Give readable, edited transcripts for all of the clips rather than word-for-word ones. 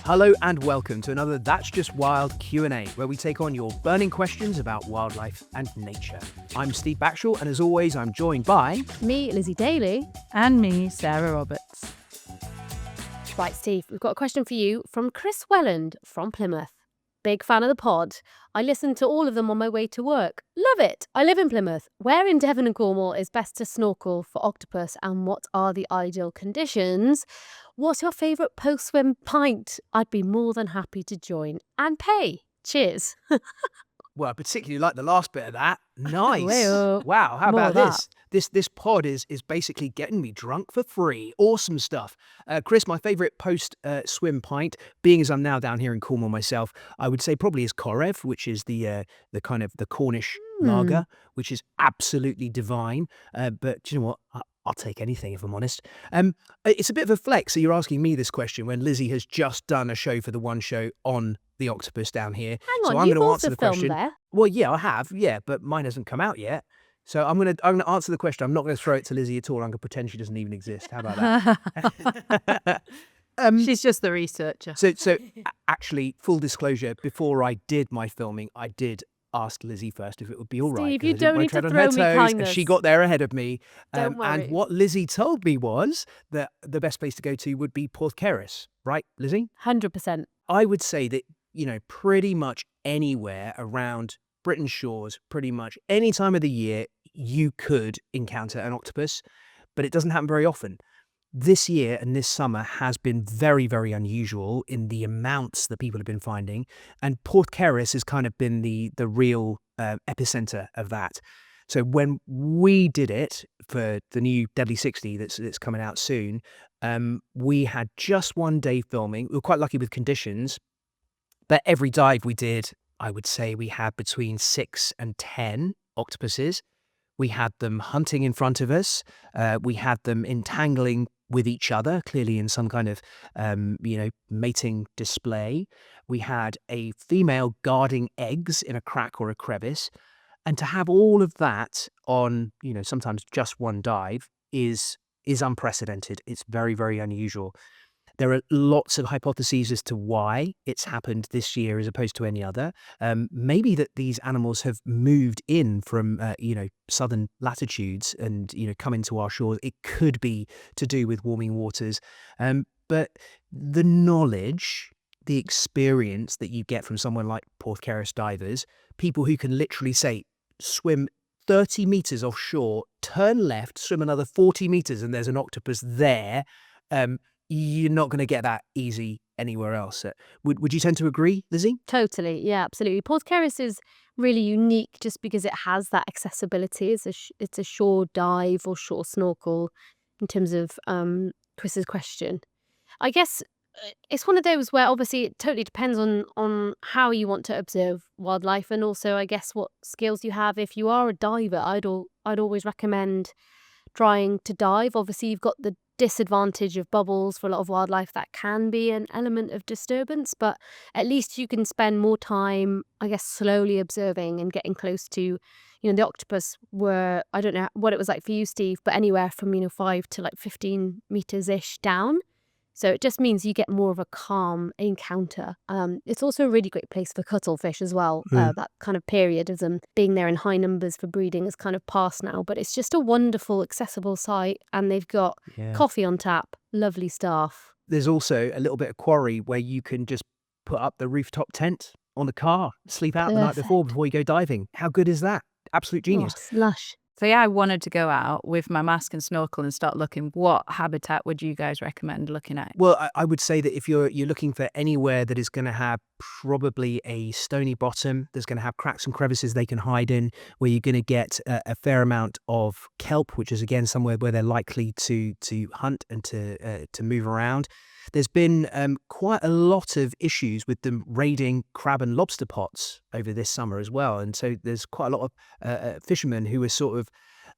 Hello and welcome to another That's Just Wild Q&A, where we take on your burning questions about wildlife and nature. I'm Steve Backshall, and as always, I'm joined by... Me, Lizzie Daly. And me, Sarah Roberts. Right, Steve, we've got a question for you from Chris Welland from Plymouth. Big fan of the pod. I listen to all of them on my way to work. Love it. I live in Plymouth. Where in Devon and Cornwall is best to snorkel for octopus, and what are the ideal conditions? What's your favourite post-swim pint? I'd be more than happy to join and pay. Cheers. Well, I particularly like the last bit of that. Nice. Well, Wow, how more about of that. this pod is basically getting me drunk for free. Awesome stuff. Chris, my favourite post-swim pint, being as I'm now down here in Cornwall myself, I would say probably is Korev, which is the kind of the Cornish lager, which is absolutely divine. But do you know what? I'll take anything if I'm honest. It's a bit of a flex. So you're asking me this question when Lizzie has just done a show for the One Show on the octopus down here. Hang on, so I'm you've going to also answer the filmed question. there. Well, yeah, I have, but mine hasn't come out yet. So I'm going to answer the question. I'm not going to throw it to Lizzie at all. I'm going to pretend she doesn't even exist. How about that? She's just the researcher. So actually, full disclosure, before I did my filming, I did ask Lizzie first if it would be all right. Steve, you 'cause I didn't don't want need to tread on throw her me toes, and kindness. she got there ahead of me. Don't worry. And what Lizzie told me was that the best place to go to would be Porthcaris, right, Lizzie? 100%. I would say that, pretty much anywhere around Britain's shores, pretty much any time of the year, you could encounter an octopus, but it doesn't happen very often. This year and this summer has been very, very unusual in the amounts that people have been finding, and Porthcaris has kind of been the real epicenter of that. So when we did it for the new Deadly 60 that's coming out soon, we had just one day filming. We were quite lucky with conditions, but every dive we did, I would say we had between 6 and 10 octopuses. We had them hunting in front of us. We had them entangling with each other, clearly in some kind of, mating display. We had a female guarding eggs in a crack or a crevice. And to have all of that on, sometimes just one dive is unprecedented. It's very, very unusual. There are lots of hypotheses as to why it's happened this year as opposed to any other. Maybe that these animals have moved in from, southern latitudes and, come into our shores. It could be to do with warming waters. But the knowledge, the experience that you get from someone like Porthcaris divers, people who can literally say, swim 30 metres offshore, turn left, swim another 40 metres, and there's an octopus there. You're not going to get that easy anywhere else. Would you tend to agree, Lizzie? Totally. Yeah, absolutely. Porthcaris is really unique just because it has that accessibility. It's a shore dive or shore snorkel in terms of Chris's question. I guess it's one of those where obviously it totally depends on how you want to observe wildlife, and also I guess what skills you have. If you are a diver, I'd always recommend trying to dive. Obviously you've got the disadvantage of bubbles for a lot of wildlife. That can be an element of disturbance, but at least you can spend more time, I guess, slowly observing and getting close to, the octopus were, I don't know what it was like for you, Steve, but anywhere from 5 to 15 meters ish down. So it just means you get more of a calm encounter. It's also a really great place for cuttlefish as well. That kind of period of them being there in high numbers for breeding is kind of past now, but it's just a wonderful, accessible site, and they've got coffee on tap, lovely staff. There's also a little bit of quarry where you can just put up the rooftop tent on the car, sleep out the night before you go diving. How good is that? Absolute genius. Oh, it's lush. So yeah, I wanted to go out with my mask and snorkel and start looking. What habitat would you guys recommend looking at? Well, I would say that if you're looking for anywhere that is going to have probably a stony bottom, there's going to have cracks and crevices they can hide in, where you're going to get a fair amount of kelp, which is again somewhere where they're likely to hunt and to move around. There's been quite a lot of issues with them raiding crab and lobster pots over this summer as well. And so there's quite a lot of fishermen who are sort of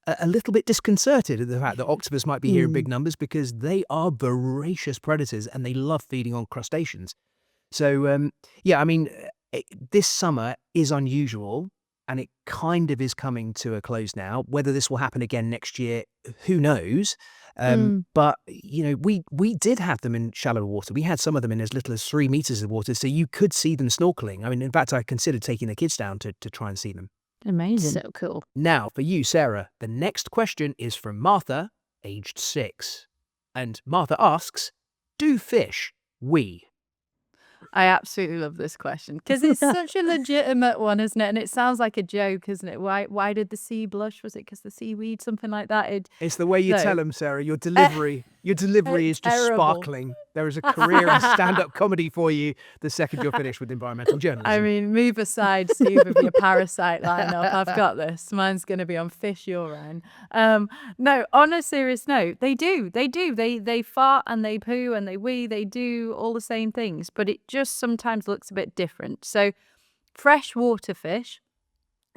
a little bit disconcerted at the fact that octopus might be here in big numbers, because they are voracious predators and they love feeding on crustaceans. So, this summer is unusual, and it kind of is coming to a close now. Whether this will happen again next year, who knows? But, we did have them in shallow water. We had some of them in as little as 3 meters of water, so you could see them snorkeling. I mean, in fact, I considered taking the kids down to try and see them. Amazing. So cool. Now, for you, Sarah, the next question is from Martha, aged 6. And Martha asks, do fish wee? I absolutely love this question because it's such a legitimate one, isn't it? And it sounds like a joke, isn't it? Why did the sea blush? Was it because the seaweed, something like that? It's the way you tell them, Sarah. Your delivery is just terrible. sparkling. There is a career in stand-up comedy for you the second you're finished with environmental journalism. I mean, move aside, Steve, with your parasite lineup. I've got this. Mine's going to be on fish, you're on. No, on a serious note, they do. They fart and they poo and they wee. They do all the same things, but it just sometimes looks a bit different. So freshwater fish,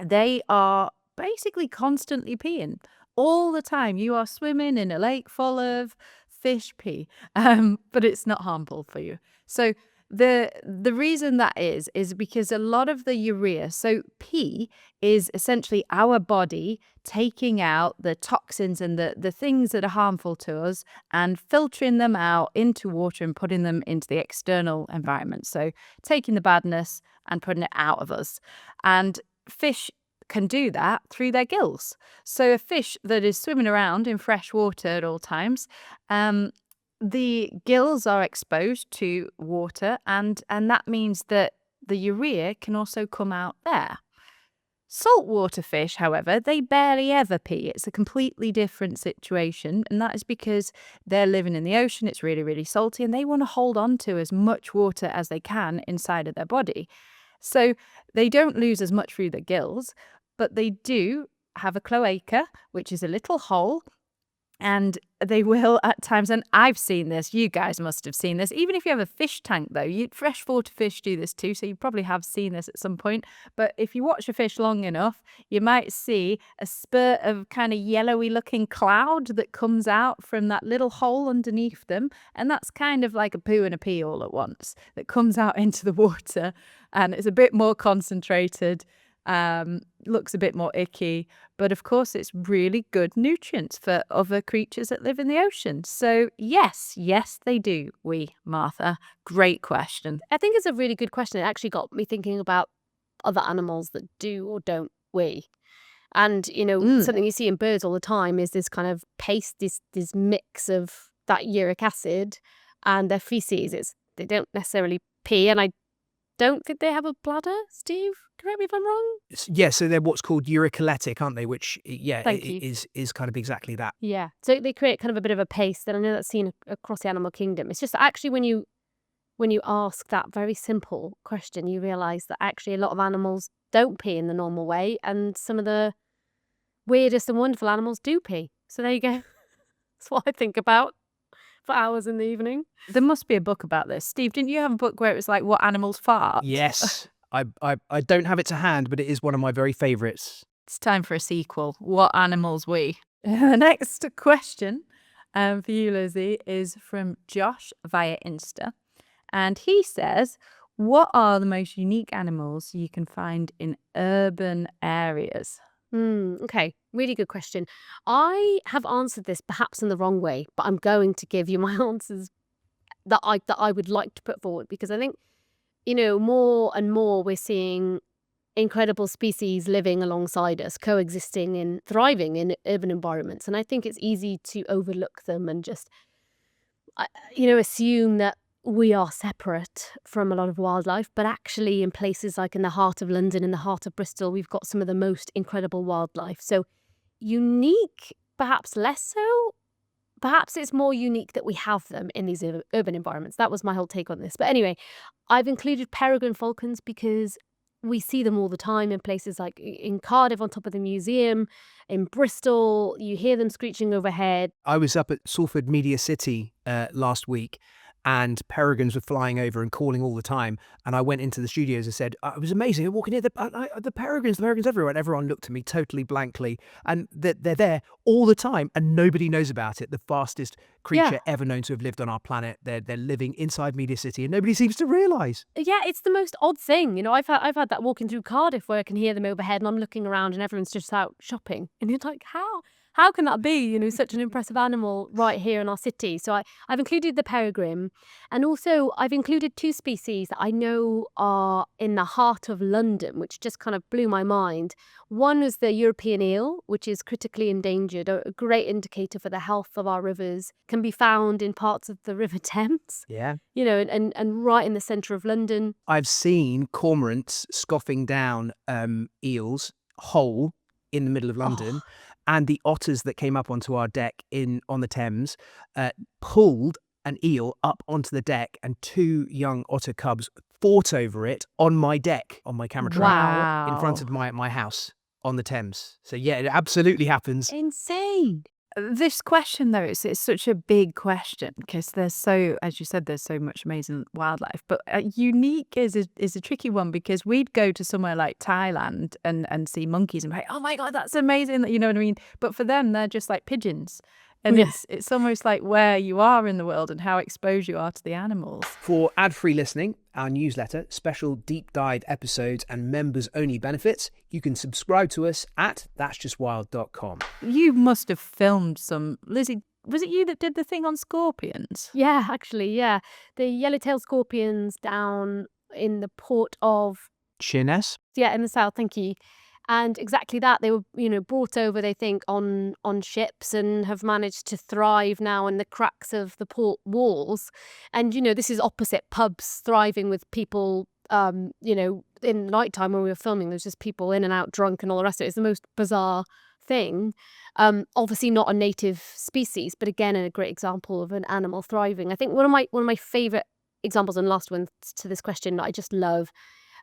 they are basically constantly peeing all the time. You are swimming in a lake full of fish pee, but it's not harmful for you. So the reason that is because a lot of the urea, so pee is essentially our body taking out the toxins and the things that are harmful to us and filtering them out into water and putting them into the external environment. So taking the badness and putting it out of us. And fish can do that through their gills. So a fish that is swimming around in fresh water at all times, the gills are exposed to water, and that means that the urea can also come out there. Saltwater fish, however, they barely ever pee. It's a completely different situation, and that is because they're living in the ocean. It's really, really salty, and they want to hold on to as much water as they can inside of their body. So they don't lose as much through the gills, but they do have a cloaca, which is a little hole, and they will at times, and I've seen this, you guys must have seen this, even if you have a fish tank though, freshwater fish do this too, so you probably have seen this at some point, but if you watch a fish long enough, you might see a spurt of kind of yellowy looking cloud that comes out from that little hole underneath them, and that's kind of like a poo and a pee all at once that comes out into the water, and it's a bit more concentrated. Looks a bit more icky, but of course it's really good nutrients for other creatures that live in the ocean. So yes, they do. Martha, great question. I think it's a really good question. It actually got me thinking about other animals that do or don't wee. And, something you see in birds all the time is this kind of paste, this mix of that uric acid and their feces. They don't necessarily pee, and I don't think they have a bladder, Steve. Correct me if I'm wrong. Yeah, so they're what's called uricolytic, aren't they? Which, Thank you. is kind of exactly that. Yeah. So they create kind of a bit of a paste, and I know that's seen across the animal kingdom. It's just actually when you ask that very simple question, you realise that actually a lot of animals don't pee in the normal way, and some of the weirdest and wonderful animals do pee. So there you go. That's what I think about for hours in the evening. There must be a book about this. Steve, didn't you have a book where it was like what animals fart? Yes. I don't have it to hand, but it is one of my very favourites. It's time for a sequel. What animals wee? The next question for you, Lizzie, is from Josh via Insta. And he says, what are the most unique animals you can find in urban areas? Okay, really good question. I have answered this perhaps in the wrong way, but I'm going to give you my answers that I would like to put forward, because I think, more and more we're seeing incredible species living alongside us, coexisting and thriving in urban environments. And I think it's easy to overlook them and just, assume that we are separate from a lot of wildlife. But actually, in places like in the heart of London, in the heart of Bristol, we've got some of the most incredible wildlife. So unique, perhaps less so. Perhaps it's more unique that we have them in these urban environments. That was my whole take on this. But anyway, I've included peregrine falcons because we see them all the time in places like in Cardiff on top of the museum, in Bristol, you hear them screeching overhead. I was up at Salford Media City last week, and peregrines were flying over and calling all the time. And I went into the studios and said, it was amazing. I'm walking near the peregrines everywhere. And everyone looked at me totally blankly. And they're there all the time, and nobody knows about it. The fastest creature ever known to have lived on our planet. They're living inside Media City, and nobody seems to realise. Yeah, it's the most odd thing. I've had that walking through Cardiff where I can hear them overhead, and I'm looking around and everyone's just out shopping. And you're like, how how can that be? Such an impressive animal right here in our city. So I've included the peregrine, and also I've included 2 species that I know are in the heart of London, which just kind of blew my mind. One is the European eel, which is critically endangered, a great indicator for the health of our rivers, can be found in parts of the River Thames, Yeah. and right in the centre of London. I've seen cormorants scoffing down eels whole in the middle of London, and the otters that came up onto our deck on the Thames pulled an eel up onto the deck, and 2 young otter cubs fought over it on my deck, on my camera tray, in front of my house on the Thames. So yeah, it absolutely happens. Insane. This question, though, it's such a big question because as you said, there's so much amazing wildlife. But unique is a tricky one, because we'd go to somewhere like Thailand and see monkeys and be like, oh my God, that's amazing. You know what I mean? But for them, they're just like pigeons. And it's almost like where you are in the world and how exposed you are to the animals. For ad-free listening, our newsletter, special deep dive episodes, and members-only benefits, you can subscribe to us at that'sjustwild.com. You must have filmed some, Lizzie. Was it you that did the thing on scorpions? Yeah, actually, yeah. The yellowtail scorpions down in the port of Sheerness? Yeah, in the south, thank you. And exactly that, they were, brought over, they think, on ships, and have managed to thrive now in the cracks of the port walls. And, this is opposite pubs thriving with people, in the nighttime when we were filming, there's just people in and out drunk and all the rest of it. It's the most bizarre thing. Obviously not a native species, but again, a great example of an animal thriving. I think one of my favourite examples, and last one to this question, that I just love,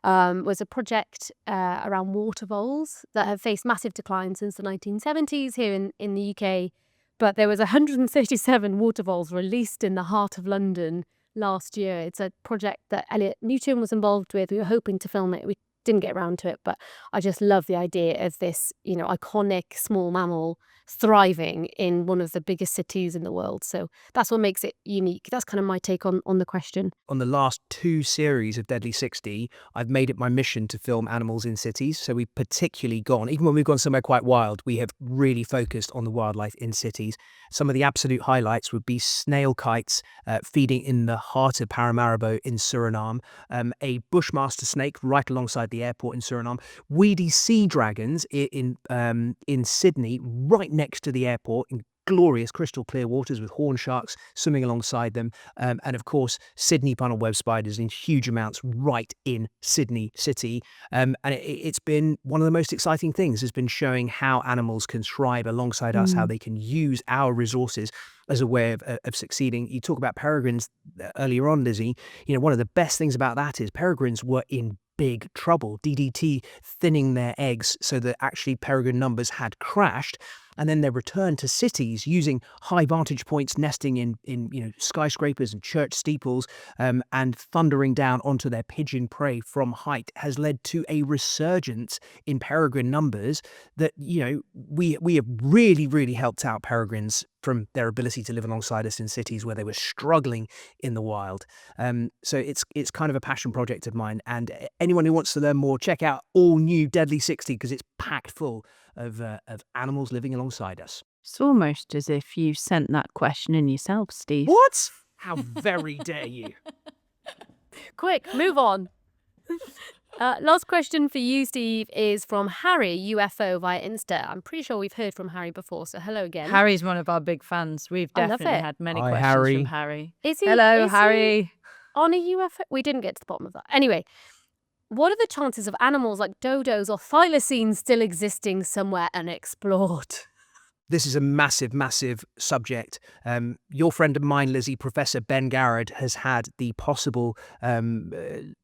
was a project around water voles that have faced massive decline since the 1970s here in the UK. But there was 137 water voles released in the heart of London last year. It's a project that Elliot Newton was involved with. We were hoping to film it. We didn't get around to it, but I just love the idea of this, iconic small mammal thriving in one of the biggest cities in the world. So that's what makes it unique. That's kind of my take on the question. On the last 2 series of Deadly 60, I've made it my mission to film animals in cities. So we've particularly even when we've gone somewhere quite wild, we have really focused on the wildlife in cities. Some of the absolute highlights would be snail kites feeding in the heart of Paramaribo in Suriname, a bushmaster snake right alongside the airport in Suriname, weedy sea dragons in Sydney, right next to the airport, in glorious crystal clear waters with horn sharks swimming alongside them, and of course Sydney funnel web spiders in huge amounts right in Sydney city. And it's been one of the most exciting things, has been showing how animals can thrive alongside us, how they can use our resources as a way of succeeding. You talk about peregrines earlier on, Lizzie. One of the best things about that is peregrines were in big trouble. DDT thinning their eggs so that actually peregrine numbers had crashed, and then they returned to cities using high vantage points, nesting in skyscrapers and church steeples, and thundering down onto their pigeon prey from height, has led to a resurgence in peregrine numbers that we have really helped out peregrines from their ability to live alongside us in cities where they were struggling in the wild. So it's kind of a passion project of mine, and anyone who wants to learn more, check out all new Deadly 60, because it's packed full of animals living alongside us. It's almost as if you sent that question in yourself, Steve. What? How very dare you? Quick, move on. Last question for you, Steve, is from Harry, UFO, via Insta. I'm pretty sure we've heard from Harry before, so hello again. Harry's one of our big fans. We've I love definitely it. had many Hi, questions Harry. from Harry. Is he? Hello, is Harry. he on a UFO? We didn't get to the bottom of that. Anyway, what are the chances of animals like dodos or thylacines still existing somewhere unexplored? This is a massive subject. Your friend of mine, Lizzie, Professor Ben Garrett, has had the possible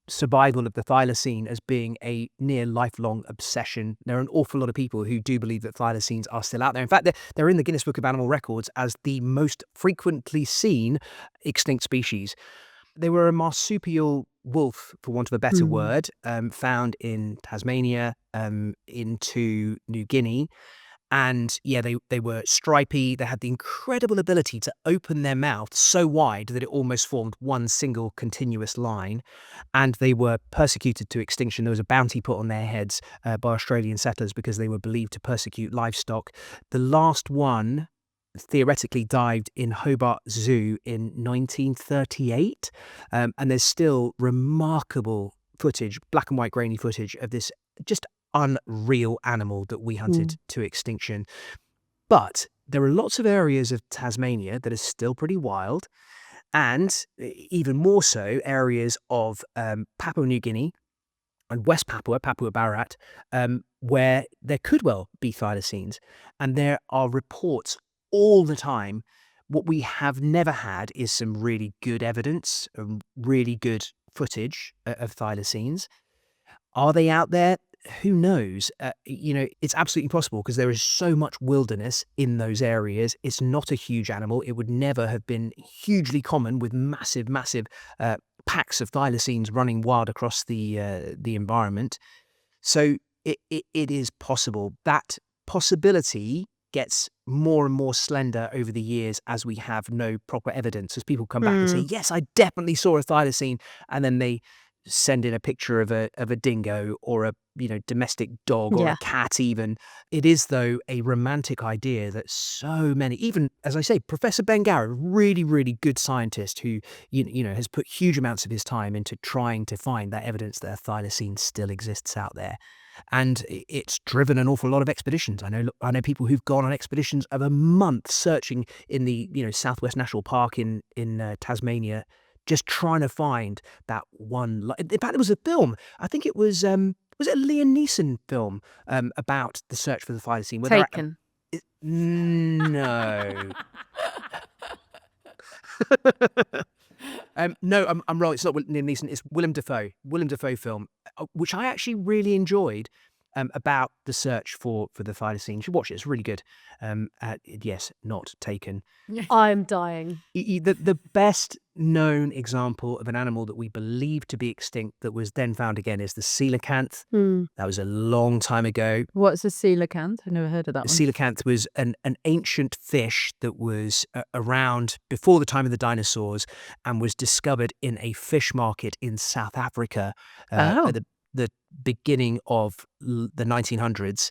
survival of the thylacine as being a near lifelong obsession. There are an awful lot of people who do believe that thylacines are still out there. In fact, they're in the Guinness Book of Animal Records as the most frequently seen extinct species. They were a marsupial wolf, for want of a better word, found in Tasmania, into New Guinea. And yeah, they were stripy. They had the incredible ability to open their mouth so wide that it almost formed one single continuous line. And they were persecuted to extinction. There was a bounty put on their heads by Australian settlers because they were believed to persecute livestock. The last one theoretically dived in Hobart Zoo in 1938. And there's still remarkable footage, black and white grainy footage of this just unreal animal that we hunted to extinction. But there are lots of areas of Tasmania that are still pretty wild, and even more so areas of Papua New Guinea and West Papua, Papua Barat, where there could well be thylacines. And there are reports all the time. What we have never had is some really good evidence, really good footage of thylacines. Are they out there? Who knows? It's absolutely possible because there is so much wilderness in those areas. It's not a huge animal. It would never have been hugely common with massive packs of thylacines running wild across the environment. So it is possible. That possibility gets more and more slender over the years as we have no proper evidence. As people come back and say, yes, I definitely saw a thylacine, and then they send in a picture of a dingo or a domestic dog or a cat even. It is, though, a romantic idea that so many, even, as I say, Professor Ben Garrett, really, really good scientist who has put huge amounts of his time into trying to find that evidence that a thylacine still exists out there. And it's driven an awful lot of expeditions. I know people who've gone on expeditions of a month searching in the Southwest National Park in Tasmania, just trying to find that one. In fact, there was a film. I think it was it a Liam Neeson film about the search for the thylacine? Taken. No. No, I'm wrong. It's not Liam Neeson. It's Willem Dafoe. Willem Dafoe film, which I actually really enjoyed, about the search for the thylacine. You should watch it. It's really good. Yes, not Taken. I'm dying. The best known example of an animal that we believe to be extinct that was then found again is the coelacanth. That was a long time ago. What's a coelacanth? I've never heard of that one. Coelacanth was an ancient fish that was around before the time of the dinosaurs and was discovered in a fish market in South Africa at the beginning of the 1900s.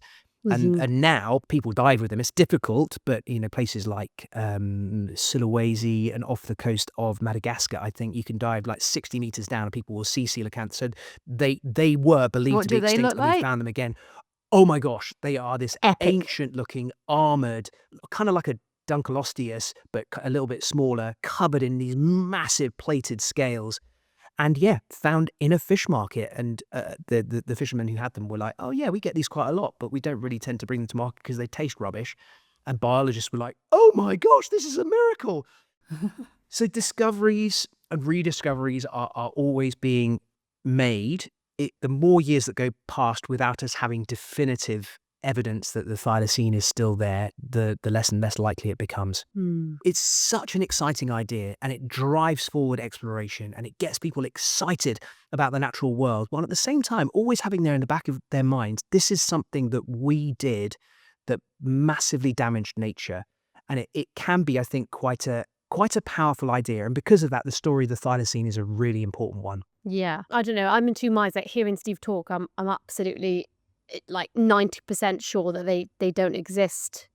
And now people dive with them. It's difficult, but places like Sulawesi and off the coast of Madagascar, I think you can dive like 60 meters down and people will see coelacanth. So they were believed to be extinct, and we found them again. Oh my gosh, they are this ancient looking armored, kind of like a Dunkleosteus, but a little bit smaller, covered in these massive plated scales. And found in a fish market. And the fishermen who had them were like, oh yeah, we get these quite a lot, but we don't really tend to bring them to market because they taste rubbish. And biologists were like, oh my gosh, this is a miracle. So discoveries and rediscoveries are always being made. The more years that go past without us having definitive evidence that the thylacine is still there, the less and less likely it becomes. It's such an exciting idea, and it drives forward exploration, and it gets people excited about the natural world, while at the same time always having there in the back of their minds, this is something that we did that massively damaged nature. And it can be, I think, quite a powerful idea. And because of that, the story of the thylacine is a really important one. Yeah, I don't know. I'm in two minds. Like hearing Steve talk, I'm absolutely like 90% sure that they don't exist,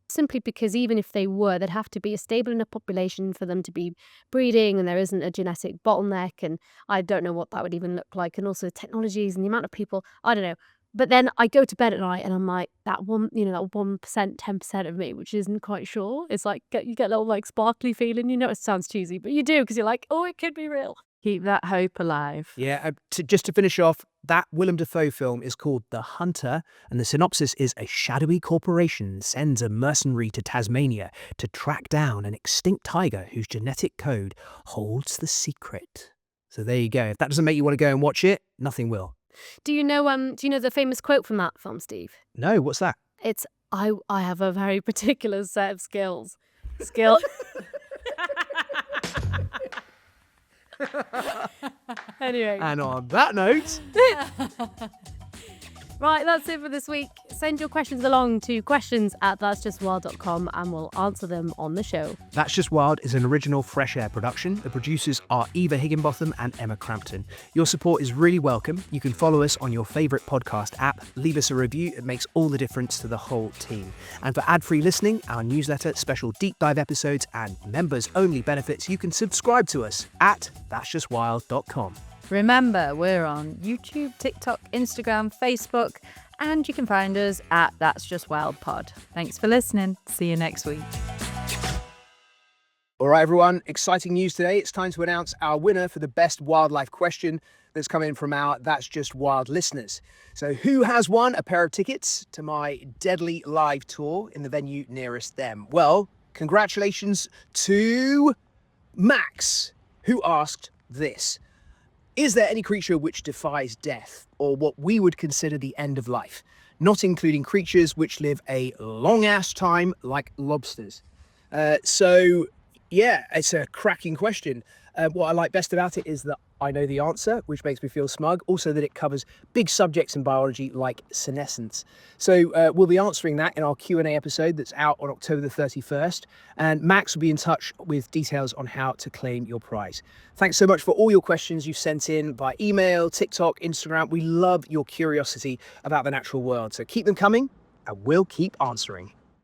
simply because even if they were, there'd have to be a stable enough population for them to be breeding, and there isn't a genetic bottleneck, and I don't know what that would even look like, and also technologies and the amount of people, I don't know. But then I go to bed at night and I'm like, that 1%, 10% of me, which isn't quite sure. It's like you get a little like sparkly feeling. It sounds cheesy, but you do, because you're like, oh, it could be real. Keep that hope alive. Yeah, just to finish off, that Willem Dafoe film is called The Hunter, and the synopsis is a shadowy corporation sends a mercenary to Tasmania to track down an extinct tiger whose genetic code holds the secret. So there you go. If that doesn't make you want to go and watch it, nothing will. Do you know the famous quote from that film, Steve? No, what's that? It's, I have a very particular set of skills. Anyway. And on that note... Right, that's it for this week. Send your questions along to questions@that'sjustwild.com and we'll answer them on the show. That's Just Wild is an original Fresh Air production. The producers are Eva Higginbotham and Emma Crampton. Your support is really welcome. You can follow us on your favourite podcast app. Leave us a review. It makes all the difference to the whole team. And for ad-free listening, our newsletter, special deep dive episodes and members-only benefits, you can subscribe to us at that'sjustwild.com. Remember, we're on YouTube, TikTok, Instagram, Facebook, and you can find us at That's Just Wild Pod. Thanks for listening. See you next week. All right, everyone, exciting news today. It's time to announce our winner for the best wildlife question that's come in from our That's Just Wild listeners. So who has won a pair of tickets to my DeadlyLive tour in the venue nearest them? Well, congratulations to Max, who asked this. Is there any creature which defies death, or what we would consider the end of life, not including creatures which live a long-ass time like lobsters? Yeah, it's a cracking question. What I like best about it is that I know the answer, which makes me feel smug. Also that it covers big subjects in biology like senescence. So we'll be answering that in our Q&A episode that's out on October the 31st. And Max will be in touch with details on how to claim your prize. Thanks so much for all your questions you've sent in by email, TikTok, Instagram. We love your curiosity about the natural world. So keep them coming and we'll keep answering.